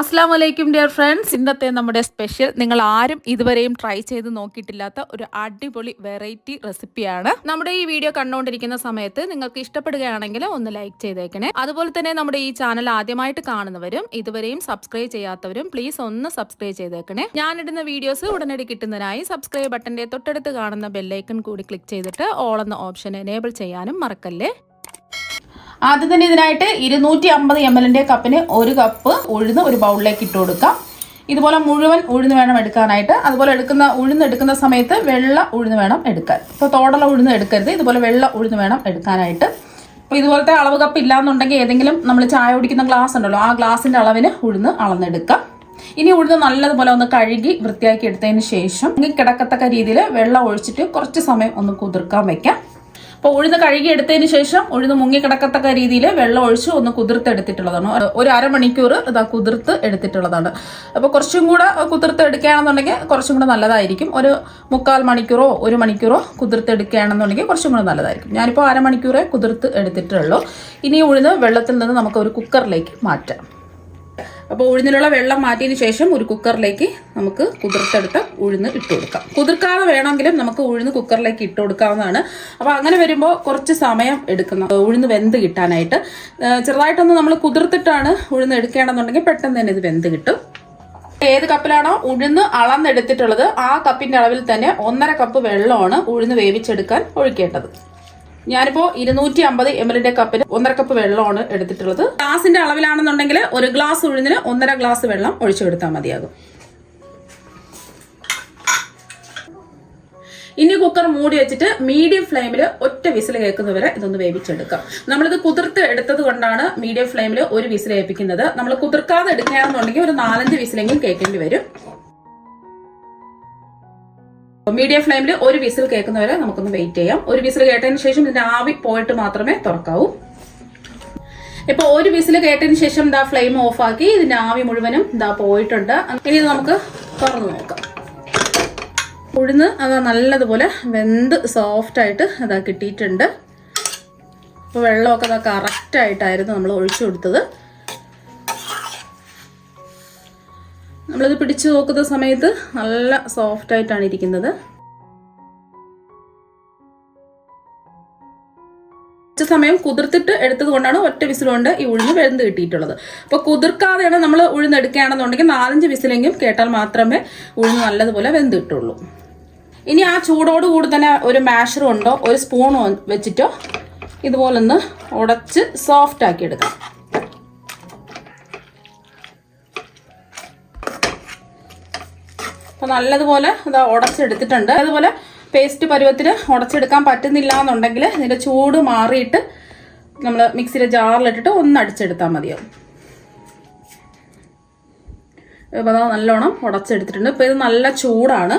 അസ്സലാമു അലൈക്കും dear friends. ഇന്നത്തെ നമ്മുടെ സ്പെഷ്യൽ നിങ്ങൾ ആരും ഇതുവരെയും ട്രൈ ചെയ്ത് നോക്കിയിട്ടില്ലാത്ത ഒരു അടിപൊളി വെറൈറ്റി റെസിപ്പിയാണ്. നമ്മുടെ ഈ വീഡിയോ കണ്ടുകൊണ്ടിരിക്കുന്ന സമയത്ത് നിങ്ങൾക്ക് ഇഷ്ടപ്പെടുകയാണെങ്കിൽ ഒന്ന് ലൈക്ക് ചെയ്തേക്കണേ. അതുപോലെ തന്നെ നമ്മുടെ ഈ ചാനൽ ആദ്യമായിട്ട് കാണുന്നവരും ഇതുവരെയും സബ്സ്ക്രൈബ് ചെയ്യാത്തവരും പ്ലീസ് ഒന്ന് സബ്സ്ക്രൈബ് ചെയ്തേക്കണേ. ഞാനിടുന്ന വീഡിയോസ് ഉടനടി കിട്ടുന്നതിനായി സബ്സ്ക്രൈബ് ബട്ടന്റെ തൊട്ടടുത്ത് കാണുന്ന ബെല്ലൈക്കൺ കൂടി ക്ലിക്ക് ചെയ്തിട്ട് ഓൾ എന്ന ഓപ്ഷൻ എനേബിൾ ചെയ്യാനും മറക്കല്ലേ. ആദ്യം തന്നെ ഇതിനായിട്ട് 250 ml കപ്പിന് 1 കപ്പ് ഉഴുന്ന് ഒരു ബൗളിലേക്ക് ഇട്ട് കൊടുക്കാം. ഇതുപോലെ മുഴുവൻ ഉഴുന്ന് വേണം എടുക്കാനായിട്ട്. അതുപോലെ ഉഴുന്ന് എടുക്കുന്ന സമയത്ത് വെള്ള ഉഴുന്ന് വേണം എടുക്കാൻ. ഇപ്പോൾ തോടുള്ള ഉഴുന്ന് എടുക്കരുത്, ഇതുപോലെ വെള്ള ഉഴുന്ന് വേണം എടുക്കാനായിട്ട്. അപ്പോൾ ഇതുപോലത്തെ അളവ് കപ്പ് ഇല്ലാന്നുണ്ടെങ്കിൽ ഏതെങ്കിലും നമ്മൾ ചായ കുടിക്കുന്ന ഗ്ലാസ് ഉണ്ടല്ലോ, ആ ഗ്ലാസിൻ്റെ അളവിന് ഉഴുന്ന് അളന്നെടുക്കാം. ഇനി ഉഴുന്ന് നല്ലതുപോലെ ഒന്ന് കഴുകി വൃത്തിയാക്കി എടുത്തതിന് ശേഷം കിടക്കത്തക്ക രീതിയിൽ വെള്ളം ഒഴിച്ചിട്ട് കുറച്ച് സമയം ഒന്ന് കുതിർക്കാൻ വെക്കാം. അപ്പോൾ ഉഴുന്ന് കഴുകി എടുത്തതിന് ശേഷം ഉഴുന്ന് മുങ്ങിക്കിടക്കത്തക്ക രീതിയിൽ വെള്ളം ഒഴിച്ച് ഒന്ന് കുതിർത്തെടുത്തിട്ടുള്ളതാണ്. ഒരു അരമണിക്കൂർ ഇതാ കുതിർത്ത് എടുത്തിട്ടുള്ളതാണ്. അപ്പോൾ കുറച്ചും കൂടെ കുതിർത്ത് എടുക്കുകയാണെന്നുണ്ടെങ്കിൽ കുറച്ചും കൂടെ നല്ലതായിരിക്കും. ഒരു 3/4 മണിക്കൂറോ 1 മണിക്കൂറോ കുതിർത്ത് എടുക്കുകയാണെന്നുണ്ടെങ്കിൽ കുറച്ചും കൂടെ നല്ലതായിരിക്കും. ഞാനിപ്പോൾ അരമണിക്കൂറേ കുതിർത്ത് എടുത്തിട്ടുള്ളൂ. ഇനി ഉഴുന്ന് വെള്ളത്തിൽ നിന്ന് നമുക്ക് ഒരു കുക്കറിലേക്ക് മാറ്റാം. അപ്പോൾ ഉഴുന്നിലുള്ള വെള്ളം മാറ്റിയതിന് ശേഷം ഒരു കുക്കറിലേക്ക് നമുക്ക് കുതിർത്തെടുത്ത ഉഴുന്ന് ഇട്ട് കൊടുക്കാം. കുതിർക്കാതെ വേണമെങ്കിലും നമുക്ക് ഉഴുന്ന് കുക്കറിലേക്ക് ഇട്ട് കൊടുക്കാവുന്നതാണ്. അപ്പോൾ അങ്ങനെ വരുമ്പോൾ കുറച്ച് സമയം എടുക്കുന്ന ഉഴുന്ന് വെന്ത് കിട്ടാനായിട്ട്. ചെറുതായിട്ടൊന്ന് നമ്മൾ കുതിർത്തിട്ടാണ് ഉഴുന്ന് എടുക്കുകയാണെന്നുണ്ടെങ്കിൽ പെട്ടെന്ന് തന്നെ ഇത് വെന്ത് കിട്ടും. ഏത് കപ്പിലാണോ ഉഴുന്ന് അളന്നെടുത്തിട്ടുള്ളത് ആ കപ്പിന്റെ അളവിൽ തന്നെ 1.5 കപ്പ് വെള്ളമാണ് ഉഴുന്ന് വേവിച്ചെടുക്കാൻ ഒഴിക്കേണ്ടത്. ഞാനിപ്പോൾ 250 ml കപ്പിന് 1.5 കപ്പ് വെള്ളമാണ് എടുത്തിട്ടുള്ളത്. ഗ്ലാസിന്റെ അളവിലാണെന്നുണ്ടെങ്കിൽ 1 ഗ്ലാസ് ഉഴുന്നിന് 1.5 ഗ്ലാസ് വെള്ളം ഒഴിച്ചു കൊടുത്താൽ മതിയാകും. ഇനി കുക്കർ മൂടി വെച്ചിട്ട് മീഡിയം ഫ്ലെയിമിൽ ഒറ്റ വിസിൽ കേൾക്കുന്നവരെ ഇതൊന്ന് വേവിച്ചെടുക്കാം. നമ്മളിത് കുതിർത്ത് എടുത്തത് കൊണ്ടാണ് മീഡിയം ഫ്ലെയിമിൽ ഒരു വിസിൽ കേൾപ്പിക്കുന്നത്. നമ്മൾ കുതിർക്കാതെ എടുക്കുകയാണെന്നുണ്ടെങ്കിൽ ഒരു 4-5 വിസിലെങ്കിലും കേൾക്കേണ്ടി വരും. മീഡിയം ഫ്ലെയിമിൽ ഒരു വിസിൽ കേൾക്കുന്നവരെ നമുക്കൊന്ന് വെയിറ്റ് ചെയ്യാം. ഒരു വിസിൽ കേട്ടതിന് ശേഷം ഇതിന്റെ ആവി പോയിട്ട് മാത്രമേ തുറക്കാവൂ. ഇപ്പോൾ ഒരു വിസിൽ കേട്ടതിന് ശേഷം ഇതാ ഫ്ലെയിം ഓഫ് ആക്കി ഇതിന്റെ ആവി മുഴുവനും ഇതാ പോയിട്ടുണ്ട്. ഇനി ഇത് നമുക്ക് തുറന്നു നോക്കാം. ഉഴുന്ന് അതാ നല്ലതുപോലെ വെന്ത് സോഫ്റ്റ് ആയിട്ട് അതാ കിട്ടിയിട്ടുണ്ട്. അപ്പോൾ വെള്ളമൊക്കെ അതാ കറക്റ്റായിട്ടായിരുന്നു നമ്മൾ ഒഴിച്ചു കൊടുത്തത്. നമ്മളിത് പിടിച്ചു നോക്കുന്ന സമയത്ത് നല്ല സോഫ്റ്റ് ആയിട്ടാണ് ഇരിക്കുന്നത്. കുറച്ച് സമയം കുതിർത്തിട്ട് എടുത്തത് കൊണ്ടാണ് ഒറ്റ വിസിലുകൊണ്ട് ഈ ഉഴുന്ന് വെന്ത് കിട്ടിയിട്ടുള്ളത്. അപ്പോൾ കുതിർക്കാതെയാണ് നമ്മൾ ഉഴുന്ന് എടുക്കുകയാണെന്നുണ്ടെങ്കിൽ 4-5 വിസിലെങ്കിലും കേട്ടാൽ മാത്രമേ ഉഴുന്ന് നല്ലതുപോലെ വെന്ത് കിട്ടുള്ളൂ. ഇനി ആ ചൂടോടുകൂടി തന്നെ ഒരു മാഷർ കൊണ്ടോ ഒരു സ്പൂൺ വെച്ചിട്ടോ ഇതുപോലൊന്ന് ഉടച്ച് സോഫ്റ്റ് ആക്കി എടുക്കാം. അപ്പോൾ നല്ലതുപോലെ ഇതാ ഉടച്ചെടുത്തിട്ടുണ്ട്. അതുപോലെ പേസ്റ്റ് പരുവത്തിന് ഉടച്ചെടുക്കാൻ പറ്റുന്നില്ല എന്നുണ്ടെങ്കിൽ ഇതിൻ്റെ ചൂട് മാറിയിട്ട് നമ്മൾ മിക്സിയുടെ ജാറിലിട്ടിട്ട് ഒന്ന് അടിച്ചെടുത്താൽ മതിയാവും. ഇപ്പോൾ അതാ നല്ലോണം ഉടച്ചെടുത്തിട്ടുണ്ട്. ഇപ്പോൾ ഇത് നല്ല ചൂടാണ്.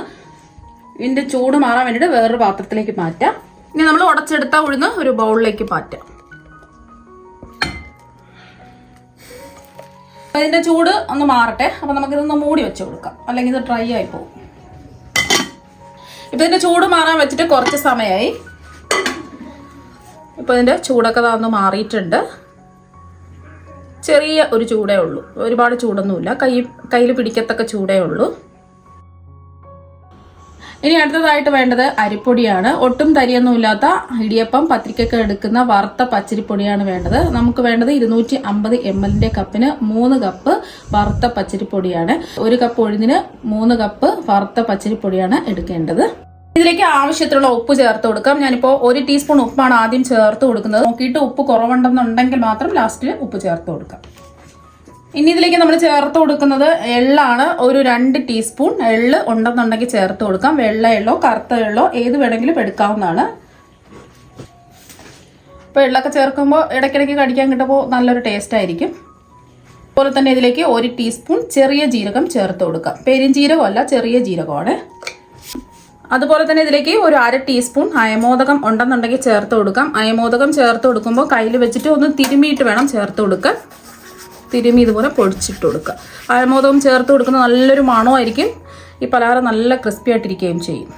ഇതിൻ്റെ ചൂട് മാറാൻ വേണ്ടിയിട്ട് വേറൊരു പാത്രത്തിലേക്ക് മാറ്റാം. ഇനി നമ്മൾ ഉടച്ചെടുത്ത ഉഴുന്ന് ഒരു ബൗളിലേക്ക് മാറ്റാം. ഇതിന്റെ ചൂട് ഒന്ന് മാറട്ടെ. അപ്പൊ നമുക്കിതൊന്ന് മൂടി വെച്ച് കൊടുക്കാം, അല്ലെങ്കിൽ ഇത് ഡ്രൈ ആയി പോകും. ഇപ്പൊ ഇതിന്റെ ചൂട് മാറാൻ വെച്ചിട്ട് കുറച്ച് സമയമായി. ഇപ്പൊ ഇതിന്റെ ചൂടൊക്കെ ഒന്ന് മാറിയിട്ടുണ്ട്. ചെറിയ ഒരു ചൂടേ ഉള്ളൂ, ഒരുപാട് ചൂടൊന്നുമില്ല. കയ്യിൽ പിടിക്കത്തക്ക ചൂടേ ഉള്ളൂ. ഇനി അടുത്തതായിട്ട് വേണ്ടത് അരിപ്പൊടിയാണ്. ഒട്ടും തരിയൊന്നുമില്ലാത്ത ഇടിയപ്പം പത്തിരിക്കൊക്കെ എടുക്കുന്ന വറുത്ത പച്ചരിപ്പൊടിയാണ് വേണ്ടത്. നമുക്ക് വേണ്ടത് 250 ml കപ്പിന് 3 കപ്പ് വറുത്ത പച്ചരിപ്പൊടിയാണ്. 1 കപ്പ് ഉഴുന്നിന് 3 കപ്പ് വറുത്ത പച്ചരിപ്പൊടിയാണ് എടുക്കേണ്ടത്. ഇതിലേക്ക് ആവശ്യത്തിലുള്ള ഉപ്പ് ചേർത്ത് കൊടുക്കാം. ഞാനിപ്പോൾ 1 ടീസ്പൂൺ ഉപ്പാണ് ആദ്യം ചേർത്ത് കൊടുക്കുന്നത്. നോക്കിയിട്ട് ഉപ്പ് കുറവുണ്ടെന്നുണ്ടെങ്കിൽ മാത്രം ലാസ്റ്റിൽ ഉപ്പ് ചേർത്ത് കൊടുക്കാം. ഇനി ഇതിലേക്ക് നമ്മൾ ചേർത്ത് കൊടുക്കുന്നത് എള്ളാണ്. ഒരു 2 ടീസ്പൂൺ എള്ള് ഉണ്ടെന്നുണ്ടെങ്കിൽ ചേർത്ത് കൊടുക്കാം. വെള്ള എള്ളോ കറുത്ത എള്ളോ ഏത് വേണമെങ്കിലും എടുക്കാവുന്നതാണ്. ഇപ്പോൾ എള്ളൊക്കെ ചേർക്കുമ്പോൾ ഇടയ്ക്കിടയ്ക്ക് കടിക്കാൻ കിട്ടുമ്പോൾ നല്ലൊരു ടേസ്റ്റ് ആയിരിക്കും. അതുപോലെ തന്നെ ഇതിലേക്ക് 1 ടീസ്പൂൺ ചെറിയ ജീരകം ചേർത്ത് കൊടുക്കാം. പെരുംജീരകമല്ല, ചെറിയ ജീരകമാണ്. അതുപോലെ തന്നെ ഇതിലേക്ക് ഒരു 1/2 ടീസ്പൂൺ അയമോദകം ഉണ്ടെന്നുണ്ടെങ്കിൽ ചേർത്ത് കൊടുക്കാം. അയമോദകം ചേർത്ത് കൊടുക്കുമ്പോൾ കയ്യിൽ വെച്ചിട്ട് ഒന്ന് തിരുമിയിട്ട് വേണം ചേർത്ത് കൊടുക്കാൻ. തിരുമി ഇതുപോലെ പൊടിച്ചിട്ട് കൊടുക്കുക. അയമോദകം ചേർത്ത് കൊടുക്കുന്നത് നല്ലൊരു മണമായിരിക്കും. ഈ പലഹാരം നല്ല ക്രിസ്പി ആയിട്ടിരിക്കുകയും ചെയ്യും.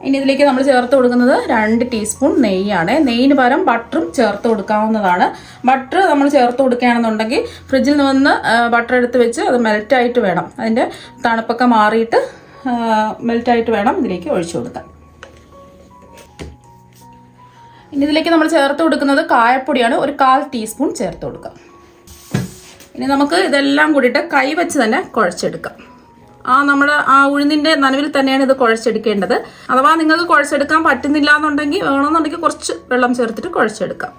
ഇനി ഇതിലേക്ക് നമ്മൾ ചേർത്ത് കൊടുക്കുന്നത് 2 ടീസ്പൂൺ നെയ്യാണ്. നെയ്യിന് പകരം ബട്ടറും ചേർത്ത് കൊടുക്കാവുന്നതാണ്. ബട്ടർ നമ്മൾ ചേർത്ത് കൊടുക്കുകയാണെന്നുണ്ടെങ്കിൽ ഫ്രിഡ്ജിൽ നിന്ന് ബട്ടർ എടുത്ത് വെച്ച് അത് മെൽറ്റായിട്ട് വേണം, അതിൻ്റെ തണുപ്പൊക്കെ മാറിയിട്ട് മെൽറ്റായിട്ട് വേണം ഇതിലേക്ക് ഒഴിച്ചു കൊടുക്കാൻ. ഇനി ഇതിലേക്ക് നമ്മൾ ചേർത്ത് കൊടുക്കുന്നത് കായപ്പൊടിയാണ്. ഒരു 1/4 ടീസ്പൂൺ ചേർത്ത് കൊടുക്കാം. ഇനി നമുക്ക് ഇതെല്ലാം കൂടിയിട്ട് കൈ വെച്ച് തന്നെ കുഴച്ചെടുക്കാം. നമ്മുടെ ഉഴുന്നിൻ്റെ നനവിൽ തന്നെയാണ് ഇത് കുഴച്ചെടുക്കേണ്ടത്. അഥവാ നിങ്ങൾക്ക് കുഴച്ചെടുക്കാൻ പറ്റുന്നില്ല എന്നുണ്ടെങ്കിൽ വേണമെന്നുണ്ടെങ്കിൽ കുറച്ച് വെള്ളം ചേർത്തിട്ട് കുഴച്ചെടുക്കാം.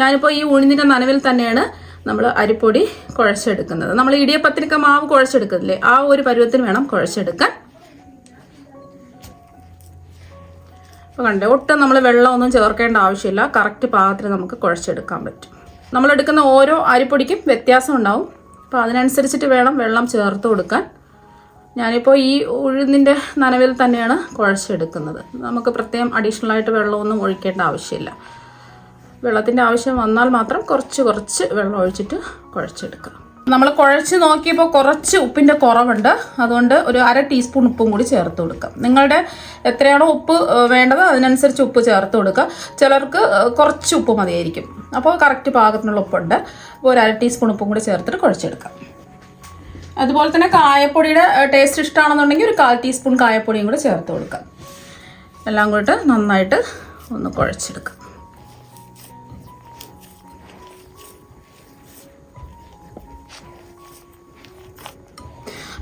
ഞാനിപ്പോൾ ഈ ഉഴുന്നിൻ്റെ നനവിൽ തന്നെയാണ് നമ്മൾ അരിപ്പൊടി കുഴച്ചെടുക്കുന്നത്. നമ്മൾ ഇടിയപ്പത്തിനൊക്കെ മാവ് കുഴച്ചെടുക്കില്ലേ, ആ ഒരു പരുവത്തിന് വേണം കുഴച്ചെടുക്കാൻ. അപ്പോൾ കണ്ടേ, ഒട്ടും നമ്മൾ വെള്ളമൊന്നും ചേർക്കേണ്ട ആവശ്യമില്ല. കറക്റ്റ് പാകത്തിന് നമുക്ക് കുഴച്ചെടുക്കാൻ പറ്റും. നമ്മളെടുക്കുന്ന ഓരോ അരിപ്പൊടിക്കും വ്യത്യാസം ഉണ്ടാവും. അപ്പോൾ അതിനനുസരിച്ചിട്ട് വേണം വെള്ളം ചേർത്ത് കൊടുക്കാൻ. ഞാനിപ്പോൾ ഈ ഉഴുന്നിൻ്റെ നനവിൽ തന്നെയാണ് കുഴച്ചെടുക്കുന്നത്. നമുക്ക് പ്രത്യേകം അഡീഷണൽ ആയിട്ട് വെള്ളമൊന്നും ഒഴിക്കേണ്ട ആവശ്യമില്ല. വെള്ളത്തിൻ്റെ ആവശ്യം വന്നാൽ മാത്രം കുറച്ച് വെള്ളം ഒഴിച്ചിട്ട് കുഴച്ചെടുക്കുക. നമ്മൾ കുഴച്ച് നോക്കിയപ്പോൾ കുറച്ച് ഉപ്പിൻ്റെ കുറവുണ്ട്. അതുകൊണ്ട് ഒരു 1/2 ടീസ്പൂൺ ഉപ്പും കൂടി ചേർത്ത് കൊടുക്കാം. നിങ്ങളുടെ എത്രയാണോ ഉപ്പ് വേണ്ടത് അതിനനുസരിച്ച് ഉപ്പ് ചേർത്ത് കൊടുക്കുക. ചിലർക്ക് കുറച്ച് ഉപ്പ് മതിയായിരിക്കും. അപ്പോൾ കറക്റ്റ് പാകത്തിനുള്ള ഉപ്പുണ്ട്. അപ്പോൾ ഒരു 1/2 ടീസ്പൂൺ ഉപ്പും കൂടി ചേർത്തിട്ട് കുഴച്ചെടുക്കാം. അതുപോലെ തന്നെ കായപ്പൊടിയുടെ ടേസ്റ്റ് ഇഷ്ടമാണെന്നുണ്ടെങ്കിൽ ഒരു 1/4 ടീസ്പൂൺ കായപ്പൊടിയും കൂടെ ചേർത്ത് കൊടുക്കാം. എല്ലാം കൂടി നന്നായിട്ട് ഒന്ന് കുഴച്ചെടുക്കാം.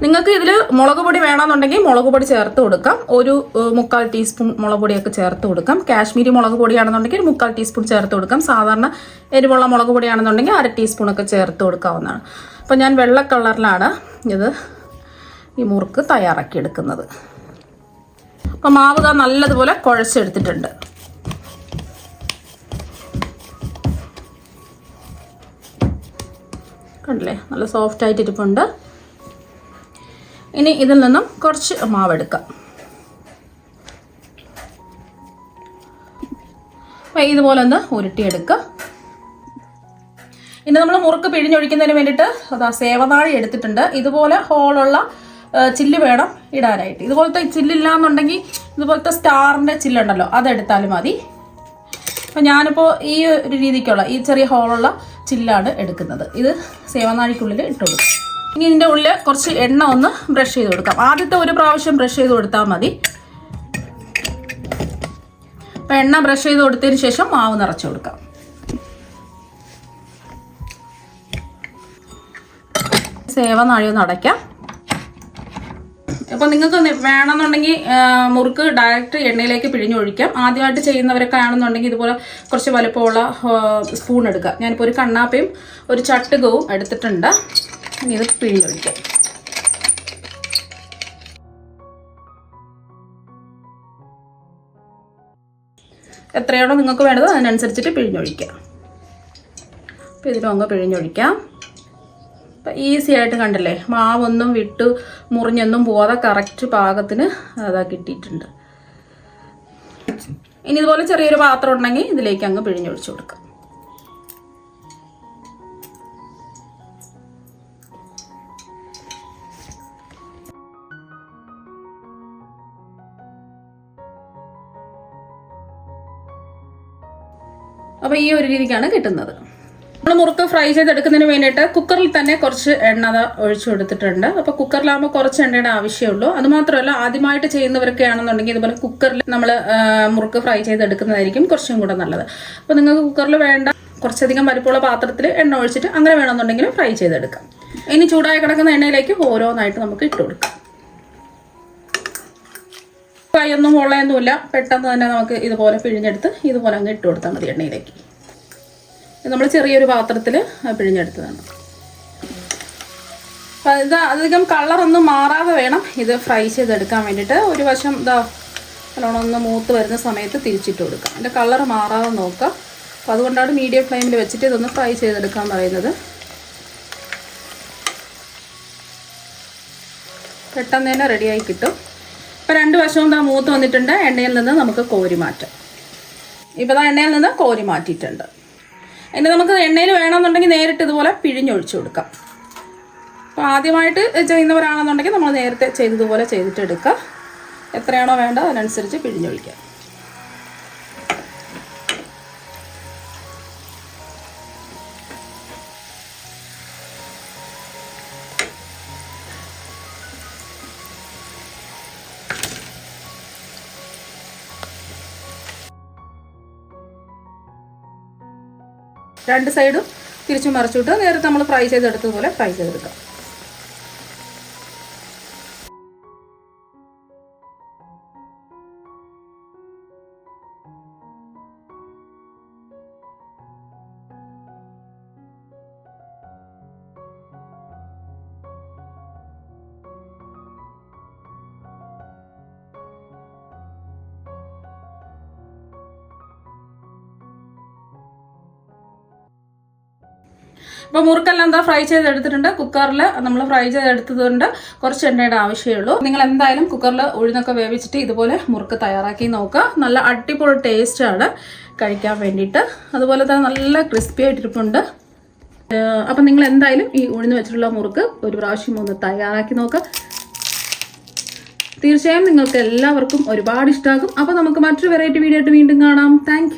നിങ്ങൾക്ക് ഇതിൽ മുളക് പൊടി വേണമെന്നുണ്ടെങ്കിൽ മുളക് പൊടി ചേർത്ത് കൊടുക്കാം. ഒരു 1/4 ടീസ്പൂൺ മുളക് പൊടിയൊക്കെ ചേർത്ത് കൊടുക്കാം. കാശ്മീരി മുളക് പൊടിയാണെന്നുണ്ടെങ്കിൽ ഒരു 1/4 ടീസ്പൂൺ ചേർത്ത് കൊടുക്കാം. സാധാരണ എരിവുള്ള മുളക് പൊടിയാണെന്നുണ്ടെങ്കിൽ 1/2 ടീസ്പൂണൊക്കെ ചേർത്ത് കൊടുക്കാവുന്നതാണ്. അപ്പോൾ ഞാൻ വെള്ള കളറിലാണ് ഈ മുറുക്ക് തയ്യാറാക്കിയെടുക്കുന്നത്. അപ്പോൾ മാവ് നല്ലതുപോലെ കുഴച്ചെടുത്തിട്ടുണ്ട്. കണ്ടില്ലേ, നല്ല സോഫ്റ്റ് ആയിട്ട് ഇരിപ്പുണ്ട്. ഇനി ഇതിൽ നിന്നും കുറച്ച് മാവെടുക്കാം. അപ്പോൾ ഇതുപോലെ ഒന്ന് ഉരുട്ടിയെടുക്കുക. ഇനി നമ്മൾ മുറുക്ക് പിഴിഞ്ഞൊഴിക്കുന്നതിന് വേണ്ടിയിട്ട് സേവനാഴി എടുത്തിട്ടുണ്ട്. ഇതുപോലെ ഹോളുള്ള ചില്ല് വേണം ഇടാനായിട്ട്. ഇതുപോലത്തെ ചില്ലില്ലാന്നുണ്ടെങ്കിൽ ഇതുപോലത്തെ സ്റ്റാറിൻ്റെ ചില്ലുണ്ടല്ലോ, അതെടുത്താലും മതി. അപ്പോൾ ഞാനിപ്പോൾ ഈ ഒരു രീതിക്കുള്ള ഈ ചെറിയ ഹോളുള്ള ചില്ലാണ് എടുക്കുന്നത്. ഇത് സേവനാഴിക്കുള്ളിൽ ഇട്ട് കൊടുക്കും. ഇനി ഇതിൻ്റെ ഉള്ളിൽ കുറച്ച് എണ്ണ ഒന്ന് ബ്രഷ് ചെയ്ത് കൊടുക്കാം. ആദ്യത്തെ ഒരു പ്രാവശ്യം ബ്രഷ് ചെയ്ത് കൊടുത്താൽ മതി. അപ്പോൾ എണ്ണ ബ്രഷ് ചെയ്ത് കൊടുത്തതിന് ശേഷം മാവ് നിറച്ച് കൊടുക്കാം. സേവനാഴി ഒന്ന് അടയ്ക്കാം. അപ്പോൾ നിങ്ങൾക്ക് വേണമെന്നുണ്ടെങ്കിൽ മുറുക്ക് ഡയറക്റ്റ് എണ്ണയിലേക്ക് പിഴിഞ്ഞൊഴിക്കാം. ആദ്യമായിട്ട് ചെയ്യുന്നവരൊക്കെ ആണെന്നുണ്ടെങ്കിൽ ഇതുപോലെ കുറച്ച് വലുപ്പമുള്ള സ്പൂൺ എടുക്കുക. ഞാനിപ്പോൾ ഒരു കണ്ണാപ്പയും ഒരു ചട്ടുകവും എടുത്തിട്ടുണ്ട്. ഇനി ഇത് പിഴിഞ്ഞൊഴിക്കാം. എത്രയാണോ നിങ്ങൾക്ക് വേണ്ടത് അതിനനുസരിച്ചിട്ട് പിഴിഞ്ഞൊഴിക്കാം. അപ്പോൾ ഇതിലും അങ്ങ് പിഴിഞ്ഞൊഴിക്കാം. അപ്പം ഈസി ആയിട്ട് കണ്ടില്ലേ, മാവൊന്നും വിട്ട് മുറിഞ്ഞൊന്നും പോവാതെ കറക്റ്റ് പാകത്തിന് അതാ കിട്ടിയിട്ടുണ്ട്. ഇനി ഇതുപോലെ ചെറിയൊരു പാത്രം ഉണ്ടെങ്കിൽ ഇതിലേക്ക് അങ്ങ് പിഴിഞ്ഞൊഴിച്ചു കൊടുക്കാം. അപ്പോൾ ഈ ഒരു രീതിക്കാണ് കിട്ടുന്നത്. നമ്മൾ മുറുക്ക് ഫ്രൈ ചെയ്തെടുക്കുന്നതിന് വേണ്ടിയിട്ട് കുക്കറിൽ തന്നെ കുറച്ച് എണ്ണ ഒഴിച്ചു കൊടുത്തിട്ടുണ്ട്. അപ്പോൾ കുക്കറിലാകുമ്പോൾ കുറച്ച് എണ്ണയുടെ ആവശ്യമുള്ളൂ. അതുമാത്രമല്ല, ആദ്യമായിട്ട് ചെയ്യുന്നവരൊക്കെ ആണെന്നുണ്ടെങ്കിൽ ഇതുപോലെ കുക്കറിൽ നമ്മൾ മുറുക്ക് ഫ്രൈ ചെയ്തെടുക്കുന്നതായിരിക്കും കുറച്ചും കൂടെ നല്ലത്. അപ്പോൾ നിങ്ങൾക്ക് കുക്കറിൽ വേണ്ട കുറച്ചധികം വലിപ്പമുള്ള പാത്രത്തിൽ എണ്ണ ഒഴിച്ചിട്ട് അങ്ങനെ വേണമെന്നുണ്ടെങ്കിലും ഫ്രൈ ചെയ്തെടുക്കാം. ഇനി ചൂടായി കിടക്കുന്ന എണ്ണയിലേക്ക് ഓരോന്നായിട്ട് നമുക്ക് ഇട്ട് കൊടുക്കാം. ഫ്രൈ ഒന്നും പൊള്ളയൊന്നുമില്ല, പെട്ടെന്ന് തന്നെ നമുക്ക് ഇതുപോലെ പിഴിഞ്ഞെടുത്ത് ഇതുപോലെ അങ്ങ് ഇട്ട് കൊടുത്താൽ മതി എണ്ണയിലേക്ക്. നമ്മൾ ചെറിയൊരു പാത്രത്തിൽ പിഴിഞ്ഞെടുത്തതാണ്. അപ്പം ഇത് അധികം കളറൊന്നും മാറാതെ വേണം ഇത് ഫ്രൈ ചെയ്തെടുക്കാൻ വേണ്ടിയിട്ട്. ഒരു വശം നല്ലോണം ഒന്ന് മൂത്ത് വരുന്ന സമയത്ത് തിരിച്ചിട്ട് കൊടുക്കാം. അതിൻ്റെ കളർ മാറാതെ നോക്കുക. അപ്പോൾ അതുകൊണ്ടാണ് മീഡിയം ഫ്ലെയിമിൽ വെച്ചിട്ട് ഇതൊന്ന് ഫ്രൈ ചെയ്തെടുക്കാൻ പറയുന്നത്. പെട്ടെന്ന് തന്നെ റെഡിയായി കിട്ടും. ഇപ്പോൾ രണ്ട് വശവും മൂത്ത് വന്നിട്ടുണ്ട്. എണ്ണയിൽ നിന്ന് നമുക്ക് കോരി മാറ്റാം. ഇപ്പോൾ എണ്ണയിൽ നിന്ന് കോരി മാറ്റിയിട്ടുണ്ട്. ഇനി നമുക്ക് എണ്ണയിൽ വേണമെന്നുണ്ടെങ്കിൽ നേരിട്ട് ഇതുപോലെ പിഴിഞ്ഞൊഴിച്ചു കൊടുക്കാം. അപ്പോൾ ആദ്യമായിട്ട് ചെയ്യുന്നവരാണെന്നുണ്ടെങ്കിൽ നമ്മൾ നേരത്തെ ചെയ്തതുപോലെ ചെയ്തിട്ടെടുക്കുക. എത്രയാണോ വേണ്ട അതിനനുസരിച്ച് പിഴിഞ്ഞൊഴിക്കാം. രണ്ട് സൈഡും തിരിച്ചു മറിച്ചിട്ട് നേരത്തെ നമ്മൾ ഫ്രൈ ചെയ്തെടുത്തതുപോലെ ഫ്രൈ ചെയ്തെടുക്കാം. അപ്പോൾ മുറുക്കെല്ലാം എന്താ ഫ്രൈ ചെയ്തെടുത്തിട്ടുണ്ട്. കുക്കറിൽ നമ്മൾ ഫ്രൈ ചെയ്തെടുത്തതുകൊണ്ട് കുറച്ച് എണ്ണയുടെ ആവശ്യമേ ഉള്ളൂ. നിങ്ങൾ എന്തായാലും കുക്കറിൽ ഉഴുന്നൊക്കെ വേവിച്ചിട്ട് ഇതുപോലെ മുറുക്ക് തയ്യാറാക്കി നോക്കുക. നല്ല അടിപൊളി ടേസ്റ്റാണ് കഴിക്കാൻ വേണ്ടിയിട്ട്. അതുപോലെ തന്നെ നല്ല ക്രിസ്പി ആയിട്ടിരിപ്പുണ്ട്. അപ്പം നിങ്ങൾ എന്തായാലും ഈ ഉഴുന്ന് വെച്ചിട്ടുള്ള മുറുക്ക് ഒരു പ്രാവശ്യം ഒന്ന് തയ്യാറാക്കി നോക്കുക. തീർച്ചയായും നിങ്ങൾക്ക് എല്ലാവർക്കും ഒരുപാട് ഇഷ്ടമാകും. അപ്പോൾ നമുക്ക് മറ്റൊരു വെറൈറ്റി വീഡിയോ ആയിട്ട് വീണ്ടും കാണാം. താങ്ക്